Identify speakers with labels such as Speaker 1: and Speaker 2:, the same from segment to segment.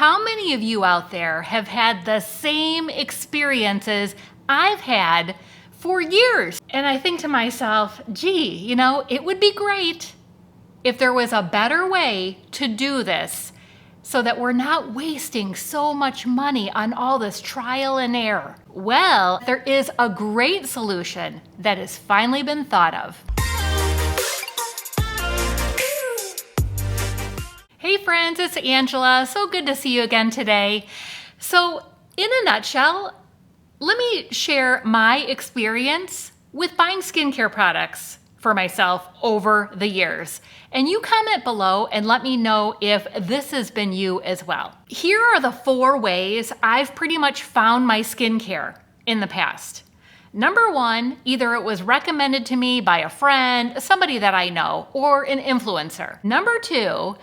Speaker 1: How many of you out there have had the same experiences I've had for years? And I think to myself, gee, it would be great if there was a better way to do this so that we're not wasting so much money on all this trial and error. Well, there is a great solution that has finally been thought of. Hey friends, it's Angela. So good to see you again today. So in a nutshell, let me share my experience with buying skincare products for myself over the years. And you comment below and let me know if this has been you as well. Here are the 4 ways I've pretty much found my skincare in the past. Number 1, either it was recommended to me by a friend, somebody that I know, or an influencer. Number 2,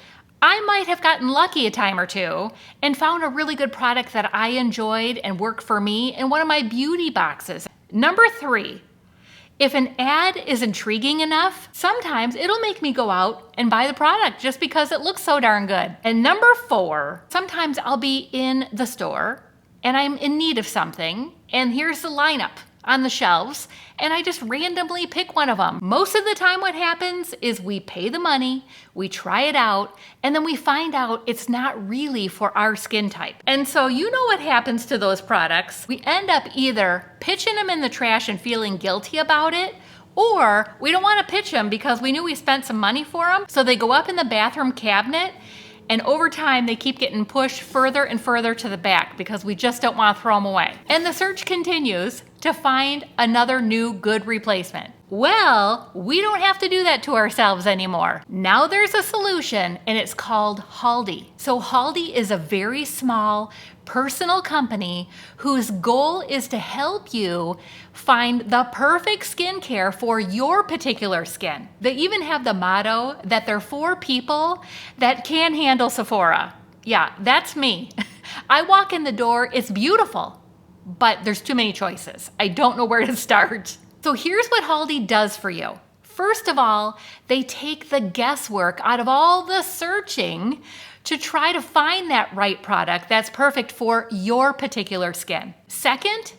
Speaker 1: I might have gotten lucky a time or two and found a really good product that I enjoyed and worked for me in one of my beauty boxes. Number 3, if an ad is intriguing enough, sometimes it'll make me go out and buy the product just because it looks so darn good. And number 4, sometimes I'll be in the store and I'm in need of something, and here's the lineup on the shelves, and I just randomly pick one of them. Most of the time what happens is we pay the money, we try it out, and then we find out it's not really for our skin type. And so you know what happens to those products. We end up either pitching them in the trash and feeling guilty about it, or we don't want to pitch them because we knew we spent some money for them, so they go up in the bathroom cabinet, and over time, they keep getting pushed further and further to the back because we just don't want to throw them away. And the search continues to find another new good replacement. Well, we don't have to do that to ourselves anymore. Now there's a solution, and it's called Haldi. So Haldi is a very small personal company whose goal is to help you find the perfect skincare for your particular skin. They even have the motto that they're for people that can handle Sephora. Yeah, that's me. I walk in the door, it's beautiful, but there's too many choices. I don't know where to start. So here's what Haldi does for you. First of all, they take the guesswork out of all the searching to try to find that right product that's perfect for your particular skin. Second,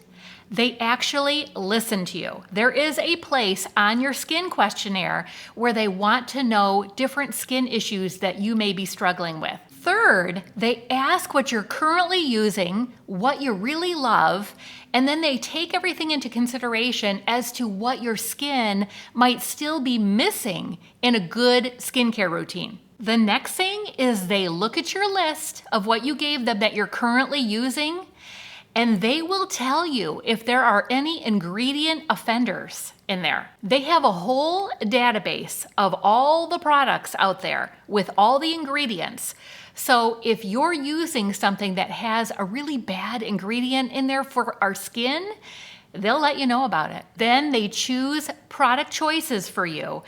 Speaker 1: they actually listen to you. There is a place on your skin questionnaire where they want to know different skin issues that you may be struggling with. Third, they ask what you're currently using, what you really love, and then they take everything into consideration as to what your skin might still be missing in a good skincare routine. The next thing is they look at your list of what you gave them that you're currently using, and they will tell you if there are any ingredient offenders in there. They have a whole database of all the products out there with all the ingredients. So if you're using something that has a really bad ingredient in there for our skin, they'll let you know about it. Then they choose product choices for you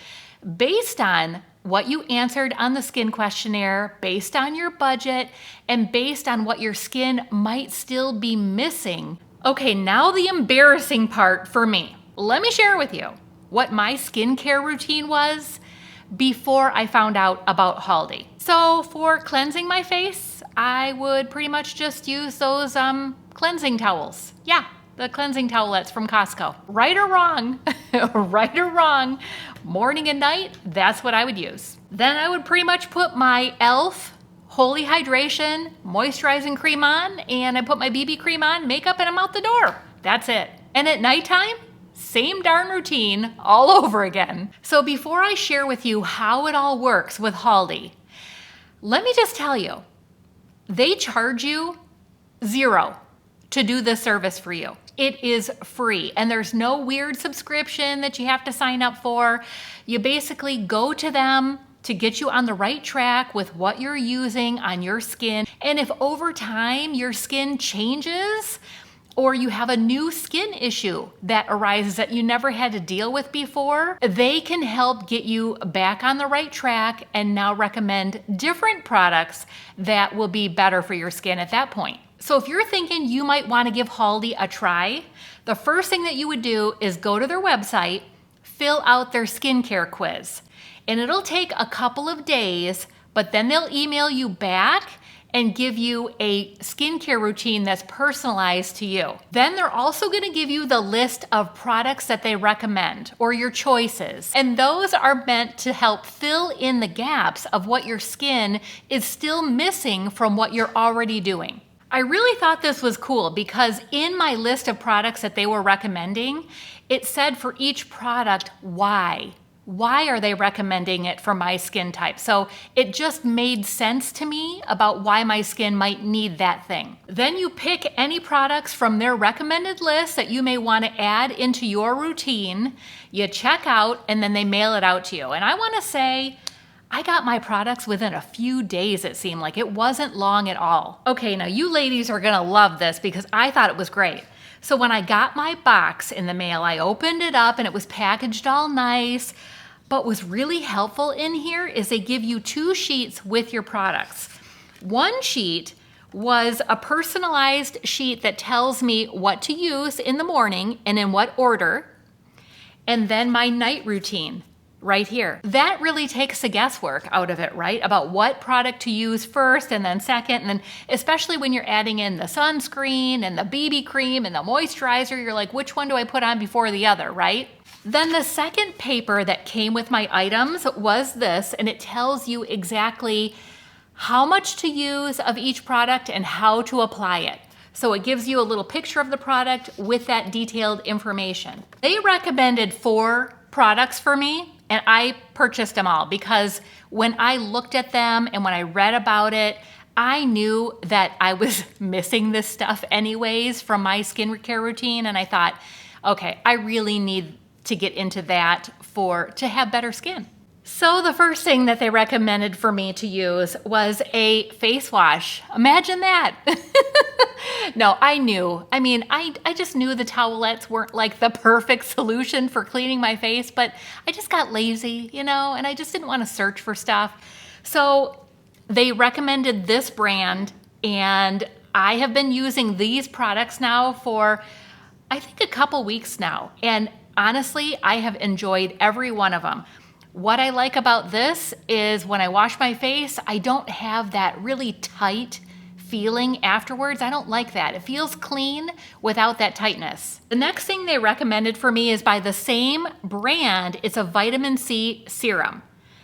Speaker 1: based on what you answered on the skin questionnaire, based on your budget, and based on what your skin might still be missing. Okay, now the embarrassing part for me. Let me share with you what my skincare routine was before I found out about Haldi. So for cleansing my face, I would pretty much just use those cleansing towels. Yeah, the cleansing towelettes from Costco. Right or wrong, right or wrong, morning and night, that's what I would use. Then I would pretty much put my e.l.f. Holy Hydration moisturizing cream on, and I put my BB cream on, makeup, and I'm out the door. That's it. And at nighttime, same darn routine all over again. So before I share with you how it all works with Haldi, let me just tell you, they charge you $0 to do this service for you. It is free, and there's no weird subscription that you have to sign up for. You basically go to them to get you on the right track with what you're using on your skin. And if over time your skin changes, or you have a new skin issue that arises that you never had to deal with before, they can help get you back on the right track and now recommend different products that will be better for your skin at that point. So if you're thinking you might want to give Haldi a try, the first thing that you would do is go to their website, fill out their skincare quiz. And it'll take a couple of days, but then they'll email you back and give you a skincare routine that's personalized to you. Then they're also going to give you the list of products that they recommend or your choices. And those are meant to help fill in the gaps of what your skin is still missing from what you're already doing. I really thought this was cool because in my list of products that they were recommending, it said for each product, why. Why are they recommending it for my skin type? So it just made sense to me about why my skin might need that thing. Then you pick any products from their recommended list that you may want to add into your routine. You check out and then they mail it out to you. And I want to say, I got my products within a few days, it seemed like. It wasn't long at all. Okay, now you ladies are gonna love this because I thought it was great. So when I got my box in the mail, I opened it up and it was packaged all nice. But what's really helpful in here is they give you 2 sheets with your products. One sheet was a personalized sheet that tells me what to use in the morning and in what order, and then my night routine. Right here. That really takes the guesswork out of it, right? About what product to use first and then second, and then especially when you're adding in the sunscreen and the BB cream and the moisturizer, you're like, which one do I put on before the other, right? Then the second paper that came with my items was this, and it tells you exactly how much to use of each product and how to apply it. So it gives you a little picture of the product with that detailed information. They recommended 4 products for me, and I purchased them all because when I looked at them and when I read about it, I knew that I was missing this stuff anyways from my skincare routine, and I thought, okay, I really need to get into that to have better skin. So the first thing that they recommended for me to use was a face wash. Imagine that. No, I knew. I mean, I just knew the towelettes weren't like the perfect solution for cleaning my face, but I just got lazy, and I just didn't want to search for stuff. So they recommended this brand, and I have been using these products now for, I think, a couple weeks now. And honestly, I have enjoyed every one of them. What I like about this is when I wash my face, I don't have that really tight feeling afterwards. I don't like that. It feels clean without that tightness. The next thing they recommended for me is by the same brand. It's a vitamin C serum.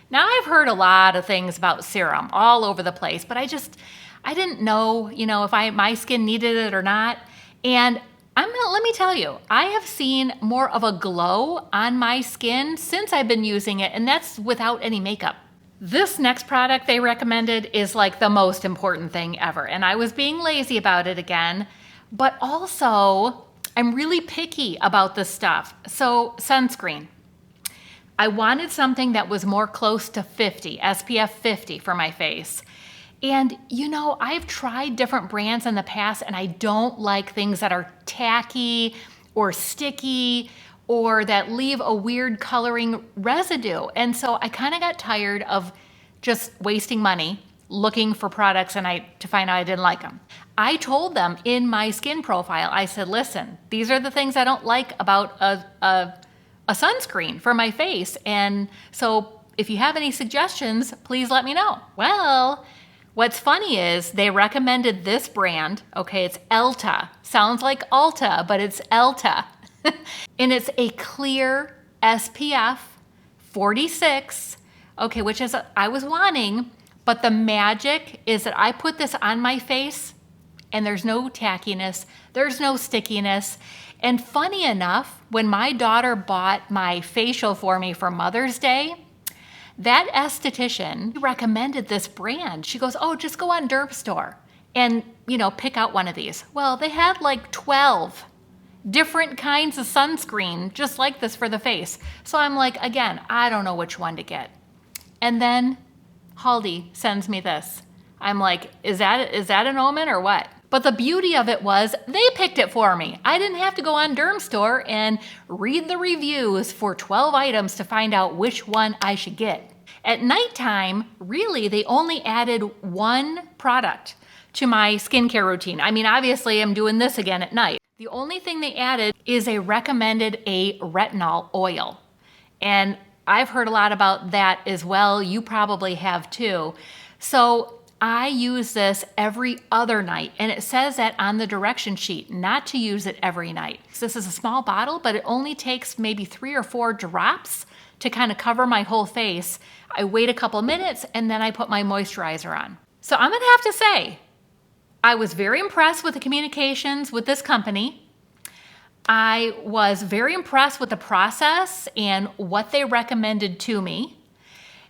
Speaker 1: Now I've heard a lot of things about serum all over the place, but I didn't know, if my skin needed it or not. And let me tell you, I have seen more of a glow on my skin since I've been using it, and that's without any makeup. This next product they recommended is like the most important thing ever, and I was being lazy about it again, but also I'm really picky about this stuff. So sunscreen. I wanted something that was more close to 50, SPF 50 for my face. And I've tried different brands in the past and I don't like things that are tacky or sticky or that leave a weird coloring residue. And so I kind of got tired of just wasting money looking for products to find out I didn't like them. I told them in my skin profile, I said, listen, these are the things I don't like about a sunscreen for my face. And so if you have any suggestions, please let me know. Well, what's funny is they recommended this brand. Okay, it's Elta. Sounds like Ulta, but it's Elta. And it's a clear SPF 46, okay, which is I was wanting, but the magic is that I put this on my face and there's no tackiness, there's no stickiness. And funny enough, when my daughter bought my facial for me for Mother's Day, that esthetician recommended this brand. She goes, oh, just go on Dermstore and, pick out one of these. Well, they had like 12 different kinds of sunscreen just like this for the face. So I'm like, again, I don't know which one to get. And then Haldi sends me this. I'm like, is that an omen or what? But the beauty of it was they picked it for me. I didn't have to go on Dermstore and read the reviews for 12 items to find out which one I should get. At nighttime, really, they only added 1 product to my skincare routine. I mean, obviously, I'm doing this again at night. The only thing they added is a retinol oil. And I've heard a lot about that as well. You probably have too. So I use this every other night, and it says that on the direction sheet, not to use it every night. So this is a small bottle, but it only takes maybe 3 or 4 drops to kind of cover my whole face. I wait a couple minutes, and then I put my moisturizer on. So I'm gonna have to say, I was very impressed with the communications with this company. I was very impressed with the process and what they recommended to me.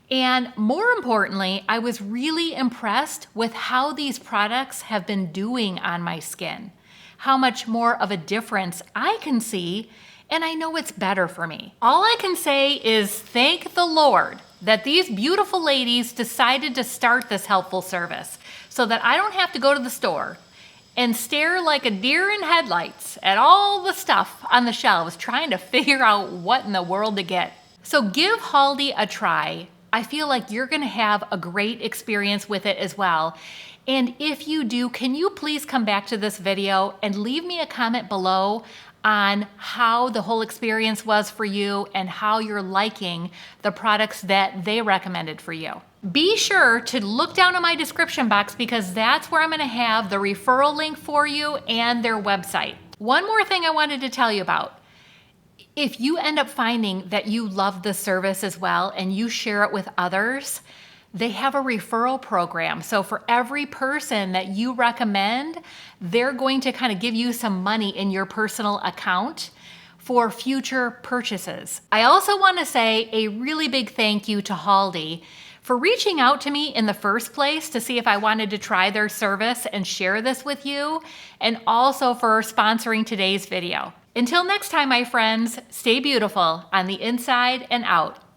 Speaker 1: And more importantly, I was really impressed with how these products have been doing on my skin, how much more of a difference I can see, and I know it's better for me. All I can say is thank the Lord that these beautiful ladies decided to start this helpful service so that I don't have to go to the store and stare like a deer in headlights at all the stuff on the shelves trying to figure out what in the world to get. So give Haldi a try. I feel like you're gonna have a great experience with it as well. And if you do, can you please come back to this video and leave me a comment below on how the whole experience was for you and how you're liking the products that they recommended for you. Be sure to look down in my description box because that's where I'm gonna have the referral link for you and their website. One more thing I wanted to tell you about. If you end up finding that you love the service as well and you share it with others, they have a referral program. So for every person that you recommend, they're going to kind of give you some money in your personal account for future purchases. I also want to say a really big thank you to Haldi for reaching out to me in the first place to see if I wanted to try their service and share this with you, and also for sponsoring today's video. Until next time, my friends, stay beautiful on the inside and out.